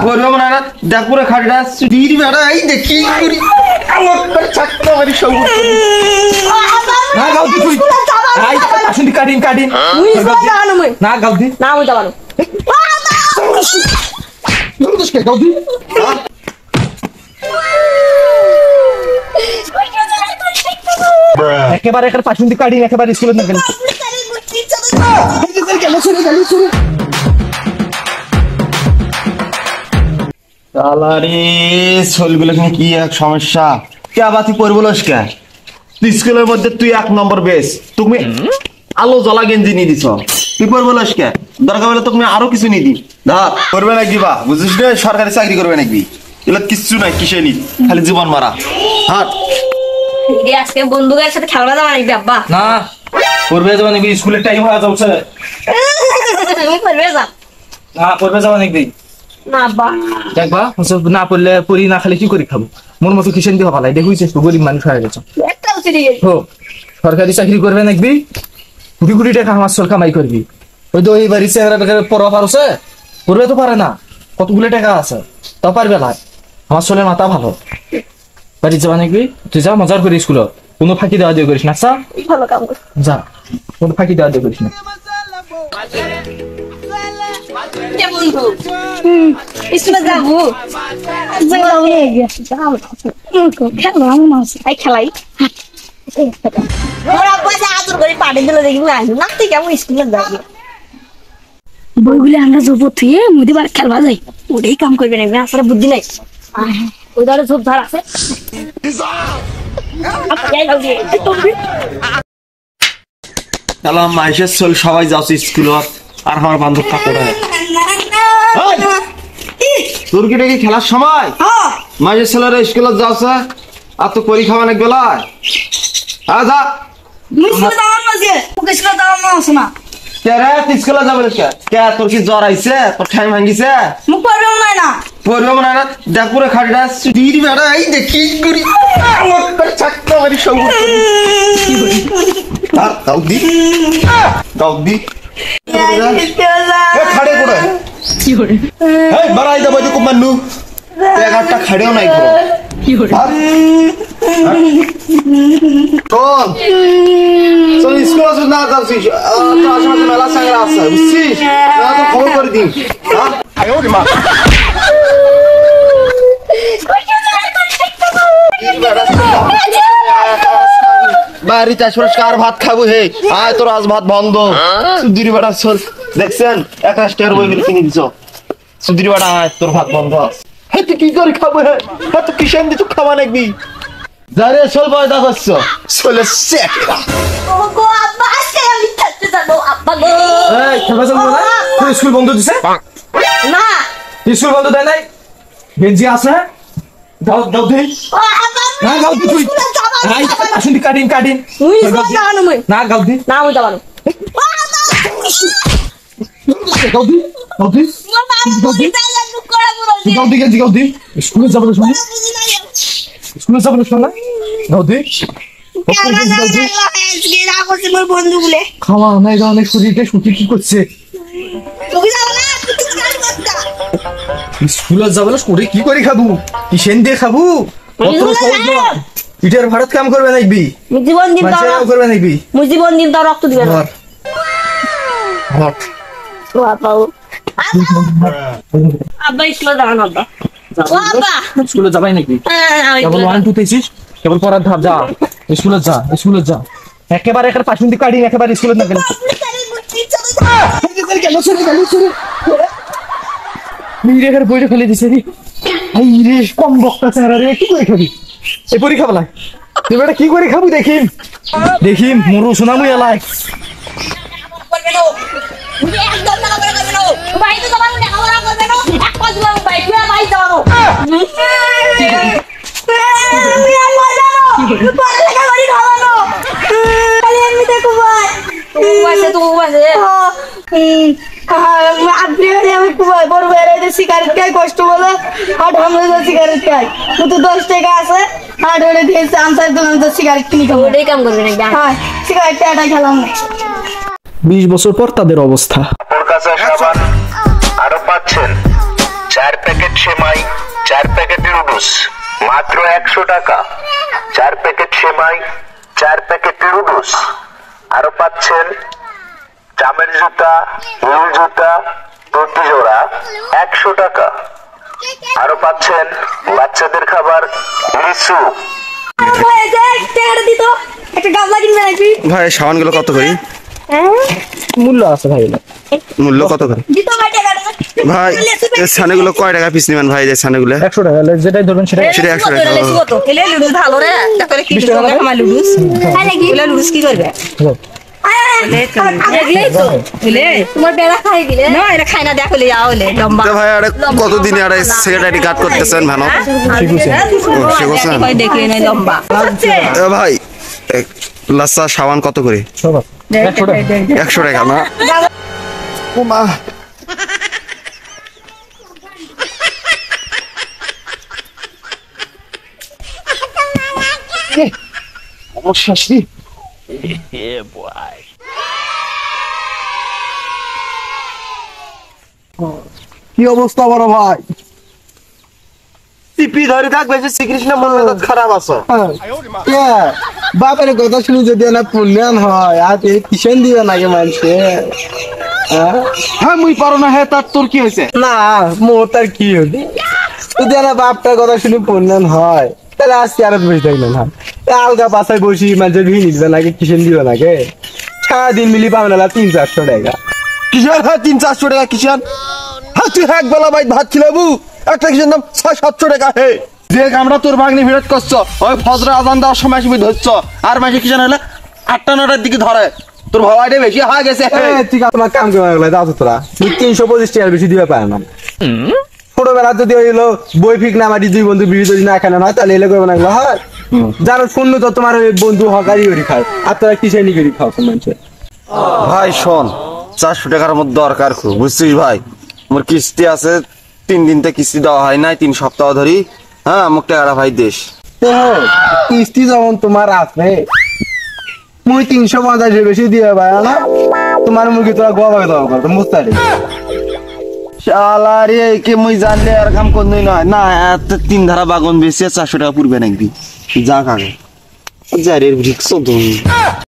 করবে মনে না দেখ পুরো খাড়িটা দিদি বেটা এই দেখি করি আমার চাকটা বাড়ি সব না গাউদি তুই আই আসুন কাটিন কাটিন মুই যাবানো মুই না গাউদি না মুই যাবানো দোষ কে গাউদি একেবারে এখানে পাঁচ মিনিট কাটিন একেবারে স্কুলে না গেল তালারে শৈলগুলো কি এক সমস্যা কে আবার তুই পড়বো কে তুই স্কুলের মধ্যে তুই এক নম্বর বেশ তুমি আলো জ্বলা গেঞ্জি নিয়ে দিছ তুই পড়বো কে দরকার হলে তুমি আরো কিছু নিয়ে দি না করবে নাকি বা বুঝিস না সরকারি চাকরি করবে নাকি এগুলো কিচ্ছু নাই কিসে নি খালি জীবন মারা হাট আজকে বন্ধুদের সাথে খেলা যাওয়া নাকি আব্বা না পড়বে যাওয়া নাকি স্কুলের টাইম হয়ে যাচ্ছে আমি পড়বে যা না পড়বে যাওয়া নাকি না আব্বা দেখবা না পড়লে পড়ি না খালি কি করে খাবো মোর মতো কিসেন দিয়ে ভালাই দেখুইছে তো গরিব মানুষ হয়ে গেছে একটা উচিত হো সরকারি চাকরি করবে নাকি কোটি কোটি টাকা আমার সরকার কামাই করবি ওই তো ওই বাড়ি চেহারা পড়া পারছে পড়বে তো পারে না কতগুলো টাকা আছে তাও পারবে না আমার ছেলের মাথা ভালো বাড়ি যাবা নাকি তুই যা মজার করে স্কুল কোনো ফাঁকি দেওয়া দিয়ে করিস না আচ্ছা ভালো কাম কর যা কোনো ফাঁকি দেওয়া দিয়ে করিস না বন্ধু স্কুলে যাবো খেলাই বইগুলি আমরা জব থুয়ে মুদি বার খেলবা যাই ওটাই কাম করবে না আসলে বুদ্ধি নাই ওই ধরে ঝোপ ধার আছে মাইশের চল সবাই যাচ্ছে স্কুল আর আমার বান্ধব কাপড় তোর কি নাকি খেলার সময় মাইশের ছেলেরা স্কুলে যাচ্ছে আর তো পরীক্ষা অনেক বেলায় হ্যাঁ যা স্কুলে যাবে কে তোর কি জ্বর আইছে তোর ঠাই ভাঙিছে পড়বে মনে না দেখ পুরো খাড়িটা দিদি বেটা এই দেখি করি চাকটা বাড়ি সব গাউদি গাউদি খাড়ে করে কি করে এই বাড়াই দাও বাড়ি কুমান্নু একটা খাড়েও নাই করো কি করে চল স্কুল আসুন না যাচ্ছিস তো আশেপাশে মেলা সাংরা আছে বুঝছিস না তো খবর করে দিন হ্যাঁ মা বাড়িতে কার ভাত খাবো হে আয় তোর আজ ভাত বন্ধ সুদির বেড়া চল দেখছেন 21 টাকার বই কিনে দিছ সুদির বেড়া আয় তোর ভাত বন্ধ হে তুই কি করে খাবো হে তুই কিসেন দিয়ে তুই খাওয়া নাকবি যারে চল বয় দা করছ চলে সেটা ওগো আব্বা আজকে আমি থাকতে যাব আব্বা গো এই খেলবা যাবো না তুই স্কুল বন্ধ দিছে না স্কুল বন্ধ দেয় নাই গেঞ্জি আছে দাও দাও দে ও আব্বা না গাও তুই আই আসুন কাটিন কাটিন মুই যাবানো মুই না গাও দি না মুই যাবানো ও আব্বা গাও দি গাও দি মোর বাবা মুই তাইলা দুঃখ করে বলছি গাও দি গেঞ্জি গাও দি স্কুলে যাবো না স্কুলে যাবো না গাও দি খাওয়া নাই অনেক শরীরটা শুকি কি করছে স্কুলে যাবো না শরীর কি করে খাবো কিসেন দিয়ে খাবো ইটের ভারত কাম করবে নাকবি জীবন দিন দাও করবে নাকবি জীবন দিন দাও রক্ত দিবে না আব্বা স্কুলে যান আব্বা ও আব্বা স্কুলে যাবাই নাকি কেবল 1 2 তেছিস কেবল পড়ার ধাপ যা স্কুলে যা একেবারে এখানে 5 মিনিট কাটিন একেবারে স্কুলে না গেল মিরে বইটা ফেলে দিছে রে আই রে কম বক্তা চেহারা রে কি করে খাবি এই পরীক্ষা বলা তুই বেটা কি করে খাবি দেখিম মোরো শোনামু এলাই করবে না মুই একদম না করবে না ভাই তো তোমার লেখাপড়া করবে না এক পাঁচ লাখ ভাই তুই ভাই যাও আমি আর মজা না পড়ালেখা করি খাওয়ানো খালি আমি দেখো ভাই তো বাসে আমি বড় বেড়াইতে সিগারেট খাই কষ্ট বলে আর আমরা সিগারেট খাই তো 10 টাকা আছে আর ওরে দিয়েছে আনসার দোকানে তো সিগারেট কিনে খাবো ওটাই কাম করবে না হ্যাঁ সিগারেট এটা খেলাম 20 বছর পর তাদের অবস্থা আরো পাচ্ছেন 4 প্যাকেট সেমাই, 4 প্যাকেট লুডুস মাত্র 100 টাকা। 4 প্যাকেট সেমাই, 4 প্যাকেট লুডুস। আরো পাচ্ছেন চামের জুতা, হিল জুতা প্রতি জোড়া 100 টাকা। আরো পাচ্ছেন বাচ্চাদের খাবার লিচু। ভাই এই যে টাকাটা দিত একটা গামলা কিনবে নাকি ভাই সাবানগুলো কত করে? মূল্য আছে ভাই মূল্য কত করে? দিত ভাই টাকাটা ভাই এই ছানাগুলো কয় টাকা পিস নেবেন ভাই? এই ছানাগুলো 100 টাকা যেটাই ধরবেন সেটা সেটা 100 টাকা। এলে লুডুস ভালো রে তারপরে কি 20 টাকা করবে আমার লুডুস তাই নাকি এলে লুডুস কি করবে দেখলেই তো এলে তোমার বেড়া খাই দিলে না এটা খাই না দেখলে আওলে লম্বা তো ভাই আরে কতদিনে আরে সেক্রেটারি কাট করতেছেন ভালো? শিখছেন? ভাই দেখলে না লম্বা এ ভাই লাসা সাবান কত করে? 100 টাকা 100 টাকা না? ও মা সমস্যা কি? কি অবস্থা বড় ভাই? টিপি ধরে থাকবে যে শ্রীকৃষ্ণ মন্দির খারাপ আছে। বাপের কথা শুনি যদি না পুণ্যান হয় আর এই কিষেন দিবে নাকি মানুষে? হ্যাঁ মুই পারো না। হ্যাঁ তার তোর কি হয়েছে? না মোর তার কি হবি যদি না বাপটার কথা শুনি পুণ্যান হয় তাহলে আজকে আর বসে থাকলেন হ্যাঁ আলগা বাসায় বসি মানুষের ভিড় দিবে নাকি কিষেন দিবে নাকি? সারাদিন মিলি পাবে না 300-400 টাকা। কিষান? হ্যাঁ 300-400 টাকা কিষান? হ্যাঁ তুই এক বেলা ভাই ভাত খিলাবু একটা কিষান দাম 600-700 টাকা। হে যে আমরা তোর ভাগ্নি ভিড়ত করছ ওই ফজর আজান দেওয়ার সময় আসবি ধরছ আর মাসে কিষান হলে 8টা-9টার দিকে ধরে তোর ভাবাইটা বেশি হয়ে গেছে। ঠিক আছে তোমার কাম করে গেলে দাও তো তোরা 325 টাকার বেশি দিবে পারে না। ছোটবেলা যদি হইলো বই ফিক না আমার 2 বন্ধু বিড়ি যদি না খানে না তাহলে এলে করবে না এগুলো হয় জানো শুনলো তো তোমার ওই বন্ধু হকারি করি খায় আর তোরা কিসেনি করি খাও মানুষের। ভাই শোন 400 টাকার মধ্যে দরকার খুব বুঝছিস ভাই? আমার কিস্তি আছে 3 দিন থেকে কিস্তি দেওয়া হয় নাই 3 সপ্তাহ ধরি। হ্যাঁ মোক টাকাটা ভাই দেশ। কিস্তি যখন তোমার আছে মুই 350 বেশি দিয়ে ভাই না তোমার মুখে তোরা গোয়া ভাগে দেওয়া করতো মুস্তারি শালা রে কে মুই জানলে আর কাম করনই না না এত 3 ধারা বাগন বেশি 400 টাকা পূর্বে নাকি যা কাগে যারে রিক্স তো